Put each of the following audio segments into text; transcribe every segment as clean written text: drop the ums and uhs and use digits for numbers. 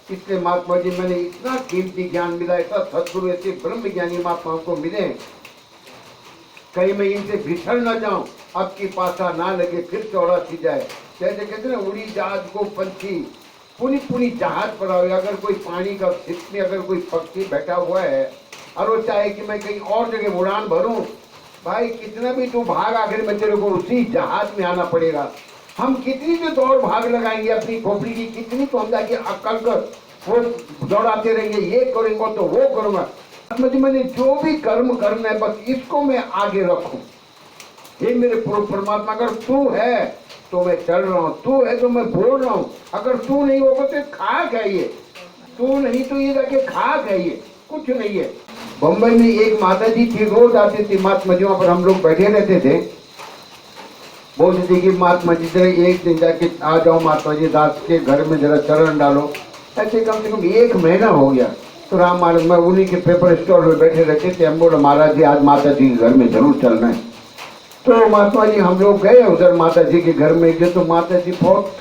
इसलिए महात्मा जी मैंने इतना कीमती ज्ञान मिला, ऐसा सदगुरु ऐसे ब्रह्म ज्ञानी महात्माओं को मिले, कहीं मैं इनसे बिछड़ न जाऊं, अब की पासा ना लगे फिर चौरासी जाए। जैसे कहते ना उड़ी जहाज को पंछी पुनी पुनी जहाज पर आए। अगर कोई पानी का शिप में अगर कोई पक्षी बैठा हुआ है और वो चाहे कि मैं कहीं और जगह उड़ान भरूं, भाई कितना भी तू भाग, आखिर में तेरे को उसी जहाज में आना पड़ेगा। हम कितनी भी दौड़ भाग लगाएंगे अपनी खोपड़ी की, कितनी तो हम जाके अक्कल कर वो दौड़ाते रहेंगे, ये करेंगे तो वो करूंगा। मैंने जो भी कर्म करना है बस इसको मैं आगे रखूं। हे मेरे परमात्मा, अगर तू है तो मैं चल रहा हूँ, तू है तो मैं बोल रहा हूँ। अगर तू नहीं होगा तो खाक है ये, तू नहीं तो ये जाके खाक है, ये कुछ नहीं है। बम्बई में एक माता जी थी, रोज आती थी महात्मा जी, वहां पर हम लोग बैठे रहते थे। बोलती थी कि महात्मा जी जरा एक दिन जाके आ जाओ महात्मा जी दास के घर में जरा चरण डालो। ऐसे कम से कम 1 महीना हो गया। तो राम महाराज मैं उन्हीं के पेपर स्टोर में बैठे रहते थे। हम बोले महाराज जी आज माता जी के घर में जरूर चलना है। तो महात्मा जी हम लोग गए उधर माता जी के घर में गए। तो माता जी बहुत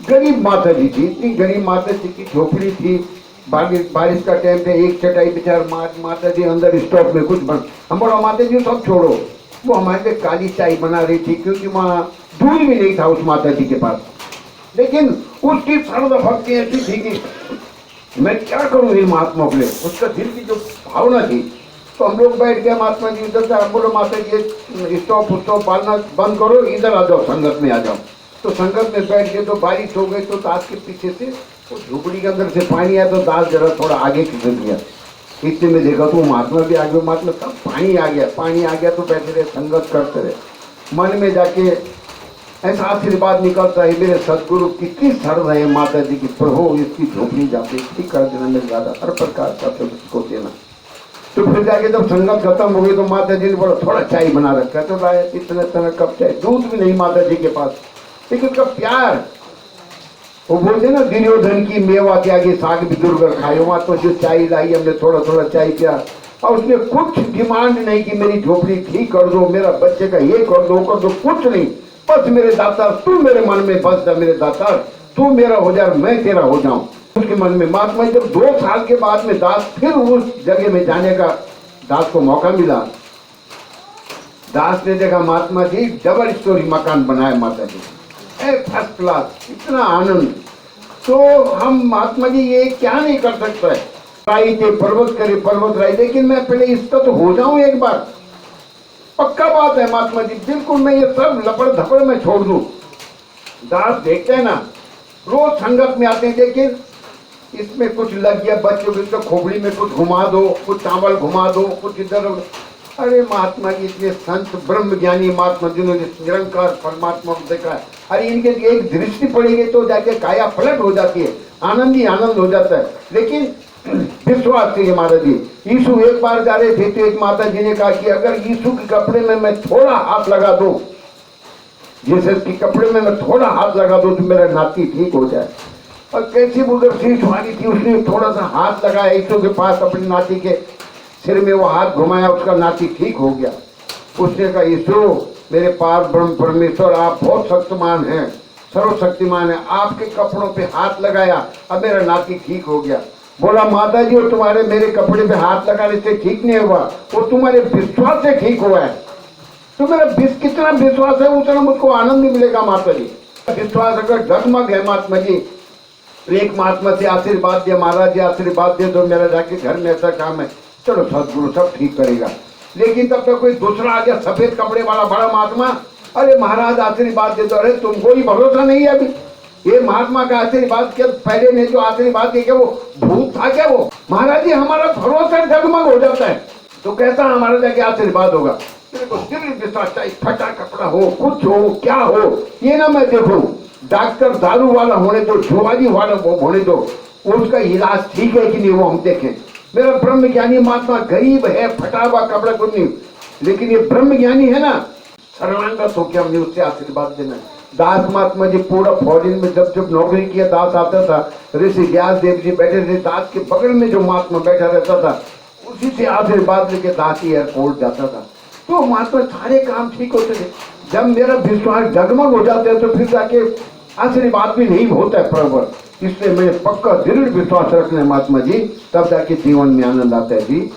गरीब माता जी थी, इतनी गरीब माता जी की झोपड़ी थी। बारिश का टाइम पे एक चटाई बेचार माता जी अंदर स्टॉप में कुछ बन। हम बोला माता जी सब छोड़ो, वो हमारे लिए काली चाय बना रही थी, क्योंकि वहाँ दूध भी नहीं था उस माता जी के पास। लेकिन उसकी सर्व भक्ति ऐसी थी कि मैं क्या करूँ इन महात्मा के लिए, उसका दिल की जो भावना थी। तो हम लोग बैठ गए महात्मा जी उधर से। हम बोलो माता जी स्टॉप बालना बंद करो, इधर आ जाओ, संगत में आ जाओ। तो संगत में बैठ गए। तो बारिश हो गई तो दास के पीछे से वो झुपड़ी के अंदर से पानी आया। तो दास जरा थोड़ा आगे खिसक गया। इतने में देखा तो महात्मा भी आगे, महात्मा सब पानी आ गया। पानी आ गया तो बैठे रहे, संगत करते रहे। मन में जाके ऐसा आशीर्वाद निकलता है, मेरे सदगुरु कितनी श्रद्धा है माता जी की, प्रभु इसकी झोपड़ी जाके ठीक कर देना, मेरे दादा हर प्रकार का को देना। तो फिर जाके जब संगत खत्म हो गई तो माता जी ने बोला थोड़ा चाय बना रखा है। तो लाया इतना इतना कप चाय, दूध भी नहीं माता जी के पास, लेकिन उसका प्यार। वो बोलते ना दुर्योधन की मेवा के आगे साग भी दुर्गर खाए। वहां तो जो चाय लाई हमने थोड़ा थोड़ा चाय पिया, और उसने कुछ डिमांड नहीं कि मेरी झोपड़ी ठीक कर दो, मेरा बच्चे का ये कर दो, कर दो, कुछ नहीं। बस मेरे दाता तू मेरे मन में बस जा, मेरे दाता तू मेरा हो जा, मैं तेरा हो जाऊं। उसके मन में महात्मा जब 2 साल के बाद में दास फिर उस जगह में जाने का दास को मौका मिला। दास ने देखा महात्मा जी डबल स्टोरी मकान बनाया, माता जी फर्स्ट क्लास, इतना आनंद। तो हम महात्मा जी ये क्या नहीं कर सकता है, राई थे पर्वत करे पर्वत राई, लेकिन मैं पहले इसका तो हो जाऊं एक बार। पक्का बात है महात्मा जी, बिल्कुल मैं ये सब लपड़ धपड़ में छोड़ दूं। दास देखते हैं ना रोज संगत में आते हैं, लेकिन इसमें कुछ लग गया बच्चों की, तो खोपड़ी में कुछ घुमा दो, कुछ चावल घुमा दो, कुछ इधर। अरे महात्मा जी इतने संत ब्रह्म ज्ञानी महात्मा जिन्होंने निरंकार परमात्मा को देखा है, अरे इनके एक दृष्टि पड़ेगी तो जाके काया पलट हो जाती है, आनंद ही आनंद हो जाता है। लेकिन विश्वास चाहिए महाराज जी। यीशु एक बार जा रहे थे तो एक माता जी ने कहा कि अगर यीशु के कपड़े में मैं थोड़ा हाथ लगा दूं, जीसस के कपड़े में मैं थोड़ा हाथ लगा दूं तो मेरा नाती ठीक हो जाए। और कैसी उधर सीट वाली थी, उसने थोड़ा सा हाथ लगाया यीशु के पास, अपने नाती के सिर में वो हाथ घुमाया, उसका नाती ठीक हो गया। उसने कहा यीशु मेरे पार ब्रह्म परमेश्वर आप बहुत शक्तिमान हैं, सर्वशक्तिमान है, आपके कपड़ों पे हाथ लगाया, अब मेरा नाती ठीक हो गया। बोला माता जी वो तुम्हारे मेरे कपड़े पे हाथ लगाने से ठीक नहीं हुआ, वो तुम्हारे विश्वास से ठीक हुआ है। तो मेरा कितना विश्वास है उतना मुझको आनंद मिलेगा माता जी। विश्वास अगर डगमग है महात्मा जी, एक महात्मा से आशीर्वाद दिया, महाराज जी आशीर्वाद दे दो मेरा जाके घर में ऐसा काम है, चलो सदगुरु सब ठीक करेगा। लेकिन तब तक कोई दूसरा आ गया सफेद कपड़े वाला बड़ा महात्मा, अरे महाराज आशीर्वाद दे दो। अरे तुमको ही भरोसा नहीं है अभी, ये महात्मा का आशीर्वाद के पहले ने जो आशीर्वाद दिया वो भूत था क्या? वो महाराज जी हमारा भरोसा डगमग हो जाता है तो कैसा हमारा जाके आशीर्वाद होगा? चाहे फटा कपड़ा हो, कुछ हो, क्या हो, ये ना मैं देखूं। डॉक्टर दारू वाला होने दो, जुआरी वाला होने दो, उसका इलाज ठीक है कि नहीं वो हम देखें। मेरा ब्रह्म ज्ञानी महात्मा गरीब है, फटा हुआ कपड़ा कुछ नहीं, लेकिन ये ब्रह्म ज्ञानी है ना, सर्वांगत होकर हमने उससे आशीर्वाद देना। दास महात्मा जी पूरा फॉरेन में जब जब नौकरी किया दास आता था, ऋषि व्यास देव जी बैठे थे, दास के बगल में जो महात्मा बैठा रहता था उसी से आशीर्वाद लेके दास ही एयरपोर्ट जाता था। तो महात्मा सारे काम ठीक होते थे। जब मेरा विश्वास डगमग हो जाते हैं तो फिर जाके आशीर्वाद भी नहीं होता है प्रबल। इसलिए मैं पक्का दृढ़ विश्वास रखना है महात्मा जी, तब जाके जीवन में आनंद आता है जी।